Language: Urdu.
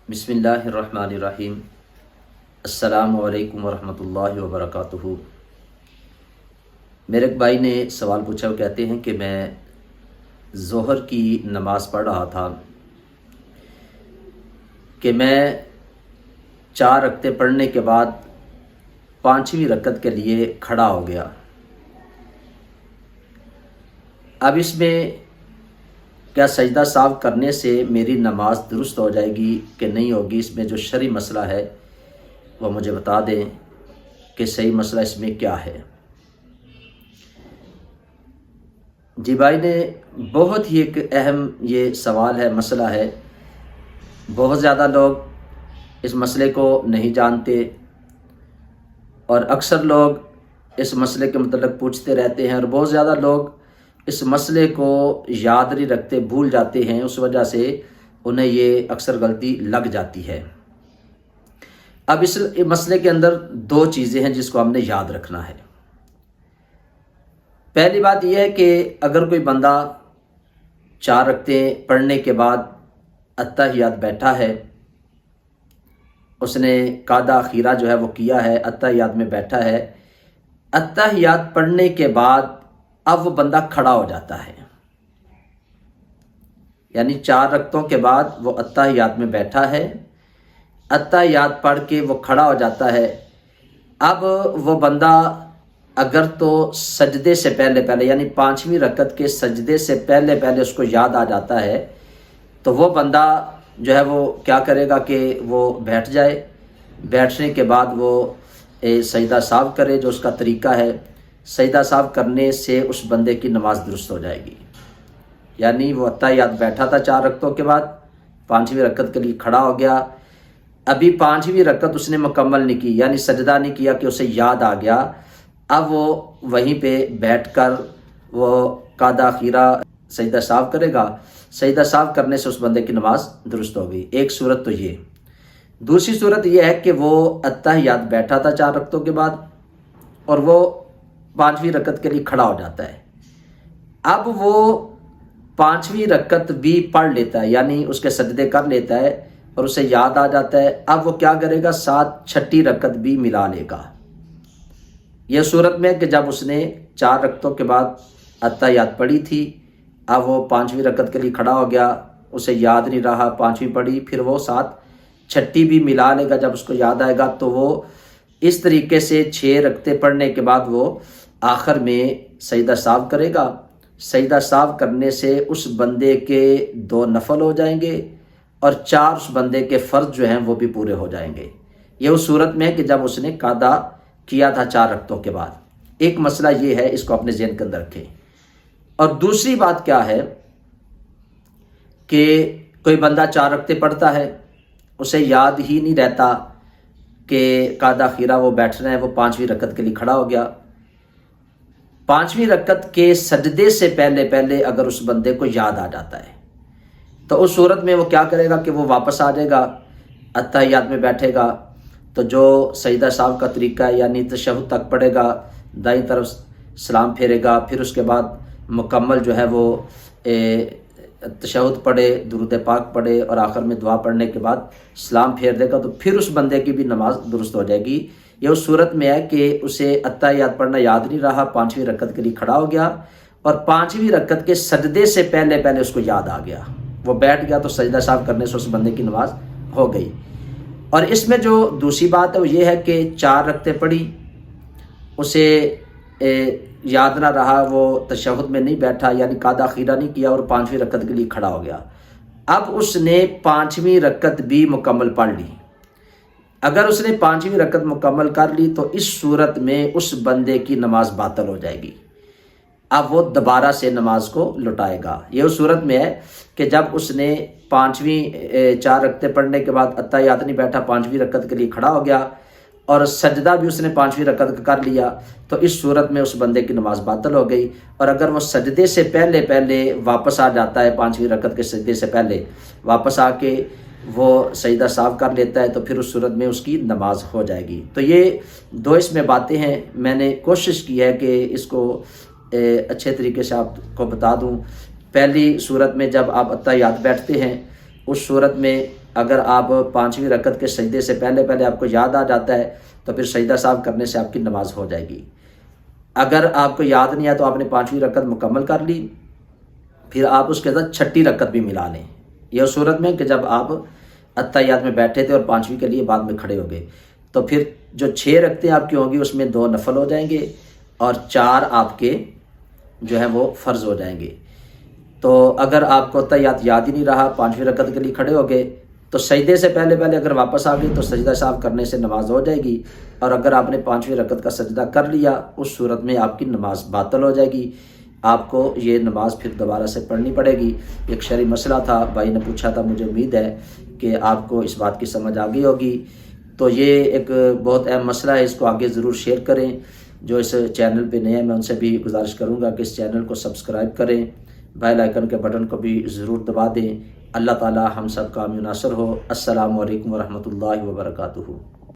بسم اللہ الرحمن الرحیم۔ السلام علیکم ورحمۃ اللہ وبرکاتہ۔ میرے ایک بھائی نے سوال پوچھا، وہ کہتے ہیں کہ میں ظہر کی نماز پڑھ رہا تھا کہ میں 4 رکعتیں پڑھنے کے بعد 5ویں رکعت کے لیے کھڑا ہو گیا۔ اب اس میں کیا سجدہ ساو کرنے سے میری نماز درست ہو جائے گی کہ نہیں ہوگی؟ اس میں جو شرعی مسئلہ ہے وہ مجھے بتا دیں کہ صحیح مسئلہ اس میں کیا ہے۔ جی بھائی نے بہت ہی ایک اہم یہ سوال ہے، مسئلہ ہے۔ بہت زیادہ لوگ اس مسئلے کو نہیں جانتے اور اکثر لوگ اس مسئلے کے متعلق پوچھتے رہتے ہیں، اور بہت زیادہ لوگ اس مسئلے کو یاد نہیں رکھتے، بھول جاتے ہیں، اس وجہ سے انہیں یہ اکثر غلطی لگ جاتی ہے۔ اب اس مسئلے کے اندر 2 چیزیں ہیں جس کو ہم نے یاد رکھنا ہے۔ پہلی بات یہ ہے کہ اگر کوئی بندہ 4 رکعتیں پڑھنے کے بعد اتحیات بیٹھا ہے، اس نے قعدہ اخیرہ جو ہے وہ کیا ہے، اتحیات میں بیٹھا ہے، اتحیات پڑھنے کے بعد اب وہ بندہ کھڑا ہو جاتا ہے، یعنی 4 رکعتوں کے بعد وہ اتحیات میں بیٹھا ہے، اتحیات پڑھ کے وہ کھڑا ہو جاتا ہے۔ اب وہ بندہ اگر تو سجدے سے پہلے یعنی 5ویں رکعت کے سجدے سے پہلے اس کو یاد آ جاتا ہے، تو وہ بندہ جو ہے وہ کیا کرے گا کہ وہ بیٹھ جائے، بیٹھنے کے بعد وہ سجدہ ساو کرے، جو اس کا طریقہ ہے۔ سجدہ ساو کرنے سے اس بندے کی نماز درست ہو جائے گی، یعنی وہ اتحیات بیٹھا تھا 4 رکعتوں کے بعد، 5ویں رکعت کے لیے کھڑا ہو گیا، ابھی 5ویں رکعت اس نے مکمل نہیں کی، یعنی سجدہ نہیں کیا کہ اسے یاد آ گیا۔ اب وہ وہیں پہ بیٹھ کر وہ قعدہ اخیرہ سجدہ ساو کرے گا، سجدہ ساو کرنے سے اس بندے کی نماز درست ہو گئی۔ ایک صورت تو یہ۔ دوسری صورت یہ ہے کہ وہ اتحیات بیٹھا تھا 4 رکعتوں کے بعد اور وہ 5ویں رکعت کے لیے کھڑا ہو جاتا ہے۔ اب وہ 5ویں رکعت بھی پڑھ لیتا ہے، یعنی اس کے سجدے کر لیتا ہے اور اسے یاد آ جاتا ہے۔ اب وہ کیا کرے گا؟ ساتھ 6ٹھی رکعت بھی ملا لے گا۔ یہ صورت میں کہ جب اس نے 4 رکعتوں کے بعد اتحیات پڑھی تھی، اب وہ 5ویں رکعت کے لیے کھڑا ہو گیا، اسے یاد نہیں رہا، 5ویں پڑھی، پھر وہ ساتھ 6ٹھی بھی ملا لے گا۔ جب اس کو یاد آئے گا تو وہ اس طریقے سے 6 رکعتیں پڑھنے کے بعد وہ آخر میں سجدہ ساو کرے گا۔ سجدہ ساو کرنے سے اس بندے کے 2 نفل ہو جائیں گے اور 4 اس بندے کے فرض جو ہیں وہ بھی پورے ہو جائیں گے۔ یہ اس صورت میں ہے کہ جب اس نے قعدہ کیا تھا 4 رکعتوں کے بعد۔ ایک مسئلہ یہ ہے، اس کو اپنے ذہن کے اندر رکھیں۔ اور دوسری بات کیا ہے کہ کوئی بندہ 4 رکعتیں پڑھتا ہے، اسے یاد ہی نہیں رہتا کہ قعدہ اخیرہ وہ بیٹھنا ہے، وہ 5ویں رکعت کے لیے کھڑا ہو گیا۔ 5ویں رکعت کے سجدے سے پہلے اگر اس بندے کو یاد آ جاتا ہے تو اس صورت میں وہ کیا کرے گا کہ وہ واپس آ جائے گا، اتحیات میں بیٹھے گا، تو جو سجدہ ساو کا طریقہ ہے یعنی تشہد تک پڑھے گا، دائیں طرف سلام پھیرے گا، پھر اس کے بعد مکمل جو ہے وہ تشہد پڑھے، درود پاک پڑھے اور آخر میں دعا پڑھنے کے بعد سلام پھیر دے گا، تو پھر اس بندے کی بھی نماز درست ہو جائے گی۔ یہ اس صورت میں ہے کہ اسے اتحیات پڑھنا یاد نہیں رہا، 5ویں رکعت کے لیے کھڑا ہو گیا اور 5ویں رکعت کے سجدے سے پہلے اس کو یاد آ گیا، وہ بیٹھ گیا، تو سجدہ ساو کرنے سے اس بندے کی نماز ہو گئی۔ اور اس میں جو دوسری بات ہے وہ یہ ہے کہ 4 رکعتیں پڑھی، اسے یاد نہ رہا، وہ تشہد میں نہیں بیٹھا، یعنی قعدہ اخیرہ نہیں کیا اور 5ویں رکعت کے لیے کھڑا ہو گیا۔ اب اس نے 5ویں رکعت بھی مکمل پڑھ لی۔ اگر اس نے 5ویں رکعت مکمل کر لی تو اس صورت میں اس بندے کی نماز باطل ہو جائے گی، اب وہ دوبارہ سے نماز کو لٹائے گا۔ یہ اس صورت میں ہے کہ جب اس نے 4 رکعتیں پڑھنے کے بعد اتحیات نہیں بیٹھا، 5ویں رکعت کے لیے کھڑا ہو گیا اور سجدہ بھی اس نے 5ویں رکعت کا کر لیا، تو اس صورت میں اس بندے کی نماز باطل ہو گئی۔ اور اگر وہ سجدے سے پہلے واپس آ جاتا ہے، 5ویں رکعت کے سجدے سے پہلے واپس آ کے وہ سجدہ ساو کر لیتا ہے، تو پھر اس صورت میں اس کی نماز ہو جائے گی۔ تو یہ 2 اس میں باتیں ہیں، میں نے کوشش کی ہے کہ اس کو اچھے طریقے سے آپ کو بتا دوں۔ پہلی صورت میں جب آپ اتحیات بیٹھتے ہیں، اس صورت میں اگر آپ 5ویں رکعت کے سجدے سے پہلے آپ کو یاد آ جاتا ہے تو پھر سجدہ سہو کرنے سے آپ کی نماز ہو جائے گی۔ اگر آپ کو یاد نہیں ہے تو آپ نے 5ویں رکعت مکمل کر لی، پھر آپ اس کے ساتھ 6ٹھی رکعت بھی ملا لیں۔ یہ صورت میں کہ جب آپ اتحیات میں بیٹھے تھے اور 5ویں کے لیے بعد میں کھڑے ہو گئے، تو پھر جو 6 رکعتیں آپ کی ہوں گی اس میں 2 نفل ہو جائیں گے اور 4 آپ کے جو ہے وہ فرض ہو جائیں گے۔ تو اگر آپ کو اتحیات یاد ہی نہیں رہا، 5ویں رکعت کے لیے کھڑے ہو گئے، تو سجدے سے پہلے اگر واپس آ گئے تو سجدہ سہو کرنے سے نماز ہو جائے گی، اور اگر آپ نے 5ویں رکعت کا سجدہ کر لیا اس صورت میں آپ کی نماز باطل ہو جائے گی، آپ کو یہ نماز پھر دوبارہ سے پڑھنی پڑے گی۔ ایک شرعی مسئلہ تھا، بھائی نے پوچھا تھا، مجھے امید ہے کہ آپ کو اس بات کی سمجھ آ گئی ہوگی۔ تو یہ ایک بہت اہم مسئلہ ہے، اس کو آگے ضرور شیئر کریں۔ جو اس چینل پہ نئے ہیں میں ان سے بھی گزارش کروں گا کہ اس چینل کو سبسکرائب کریں، بیل آئیکن کے بٹن کو بھی ضرور دبا دیں۔ اللہ تعالی ہم سب کا حامی و ناصر ہو۔ السلام علیکم ورحمۃ اللہ وبرکاتہ۔